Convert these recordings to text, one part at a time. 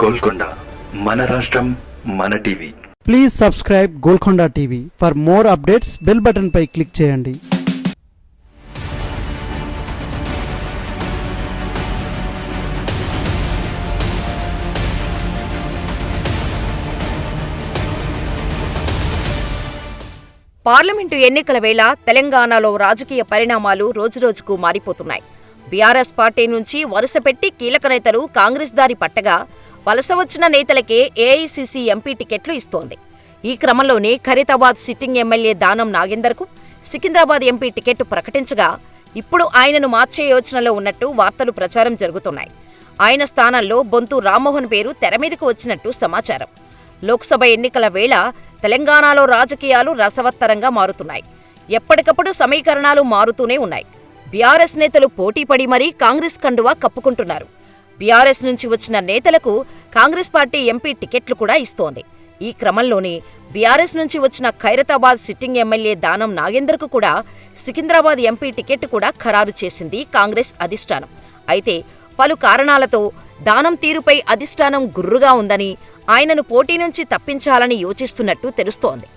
గోల్కొండ మన రాష్ట్రం మన TV. Please subscribe Golconda TV. For more updates bell button పై క్లిక్ చేయండి. పార్లమెంటు ఎన్నికల వేళ తెలంగాణలో రాజకీయ పరిణామాలు రోజురోజుకు మారిపోతున్నాయి. బీఆర్ఎస్ పార్టీ నుంచి వరుసపెట్టి కీలక నేతలు కాంగ్రెస్ దారి పట్టగా వలస వచ్చిన నేతలకే ఏఐసీసీ ఎంపీ టికెట్లు ఇస్తోంది. ఈ క్రమంలోనే ఖైరతాబాద్ సిట్టింగ్ ఎమ్మెల్యే దానం నాగేందర్కు సికింద్రాబాద్ ఎంపీ టికెట్ ప్రకటించగా ఇప్పుడు ఆయనను మార్చే యోచనలో ఉన్నట్టు వార్తలు ప్రచారం జరుగుతున్నాయి. ఆయన స్థానంలో బొంతు రామ్మోహన్ పేరు తెరమీదకు వచ్చినట్టు సమాచారం. లోక్సభ ఎన్నికల వేళ తెలంగాణలో రాజకీయాలు రసవత్తరంగా మారుతున్నాయి. ఎప్పటికప్పుడు సమీకరణాలు మారుతూనే ఉన్నాయి. బీఆర్ఎస్ నేతలు పోటీపడి మరీ కాంగ్రెస్ కండువా కప్పుకుంటున్నారు. బీఆర్ఎస్ నుంచి వచ్చిన నేతలకు కాంగ్రెస్ పార్టీ ఎంపీ టికెట్లు కూడా ఇస్తోంది. ఈ క్రమంలోనే బీఆర్ఎస్ నుంచి వచ్చిన ఖైరతాబాద్ సిట్టింగ్ ఎమ్మెల్యే దానం నాగేందర్కు కూడా సికింద్రాబాద్ ఎంపీ టికెట్ కూడా ఖరారు చేసింది కాంగ్రెస్ అధిష్టానం. అయితే పలు కారణాలతో దానం తీరుపై అధిష్టానం గుర్రుగా ఉందని, ఆయనను పోటీ నుంచి తప్పించాలని యోచిస్తున్నట్టు తెలుస్తోంది.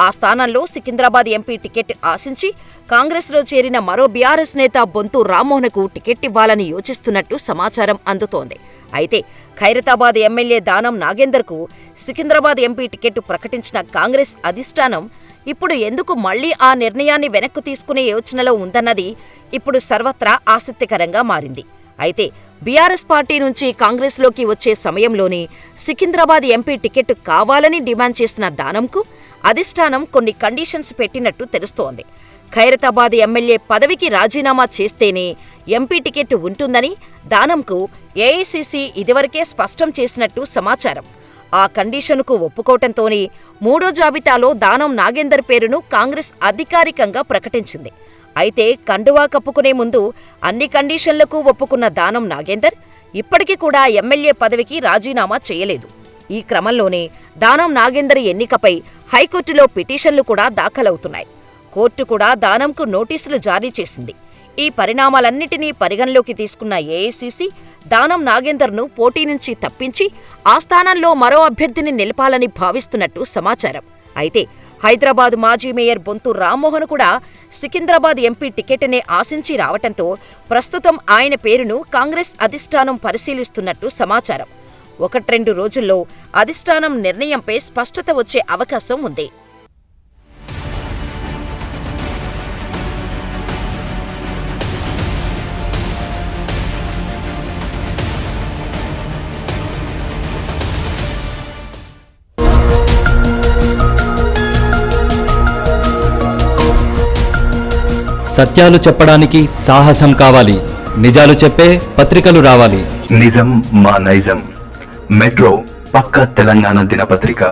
ఆ స్థానంలో సికింద్రాబాద్ ఎంపీ టికెట్ ఆశించి కాంగ్రెస్లో చేరిన మరో బీఆర్ఎస్ నేత బొంతు రామ్మోహన్కు టికెట్ ఇవ్వాలని యోచిస్తున్నట్టు సమాచారం అందుతోంది. అయితే ఖైరతాబాద్ ఎమ్మెల్యే దానం నాగేందర్కు సికింద్రాబాద్ ఎంపీ టికెట్ ప్రకటించిన కాంగ్రెస్ అధిష్టానం ఇప్పుడు ఎందుకు మళ్లీ ఆ నిర్ణయాన్ని వెనక్కు తీసుకునే యోచనలో ఉందన్నది ఇప్పుడు సర్వత్రా ఆసక్తికరంగా మారింది. అయితే బీఆర్ఎస్ పార్టీ నుంచి కాంగ్రెస్లోకి వచ్చే సమయంలోనే సికింద్రాబాద్ ఎంపీ టికెట్ కావాలని డిమాండ్ చేసిన దానంకు అధిష్టానం కొన్ని కండిషన్స్ పెట్టినట్టు తెలుస్తోంది. ఖైరతాబాద్ ఎమ్మెల్యే పదవికి రాజీనామా చేస్తేనే ఎంపీ టికెట్ ఉంటుందని దానంకు ఏఐసీసీ ఇదివరకే స్పష్టం చేసినట్టు సమాచారం. ఆ కండిషనుకు ఒప్పుకోవటంతోనే మూడో జాబితాలో దానం నాగేందర్ పేరును కాంగ్రెస్ అధికారికంగా ప్రకటించింది. అయితే కండువా కప్పుకునే ముందు అన్ని కండిషన్లకు ఒప్పుకున్న దానం నాగేందర్ ఇప్పటికీ కూడా ఎమ్మెల్యే పదవికి రాజీనామా చేయలేదు. ఈ క్రమంలోనే దానం నాగేందర్ ఎన్నికపై హైకోర్టులో పిటిషన్లు కూడా దాఖలవుతున్నాయి. కోర్టు కూడా దానంకు నోటీసులు జారీ చేసింది. ఈ పరిణామాలన్నిటినీ పరిగణలోకి తీసుకున్న ఏఐసీసీ దానం నాగేందర్ను పోటీ నుంచి తప్పించి ఆ స్థానంలో మరో అభ్యర్థిని నిలపాలని భావిస్తున్నట్టు సమాచారం. అయితే హైదరాబాద్ మాజీ మేయర్ బొంతు రామ్మోహన్ కూడా సికింద్రాబాద్ ఎంపీ టికెట్నే ఆశించి రావటంతో ప్రస్తుతం ఆయన పేరును కాంగ్రెస్ అధిష్టానం పరిశీలిస్తున్నట్టు సమాచారం. 1-2 రోజుల్లో అధిష్టానం నిర్ణయంపై స్పష్టత వచ్చే అవకాశం ఉంది. సత్యాలు చెప్పడానికి సాహసం కావాలి. నిజాలు చెప్పే పత్రికలు రావాలి. నిజం మా నైజం. మెట్రో పక్క తెలంగాణ దినపత్రిక.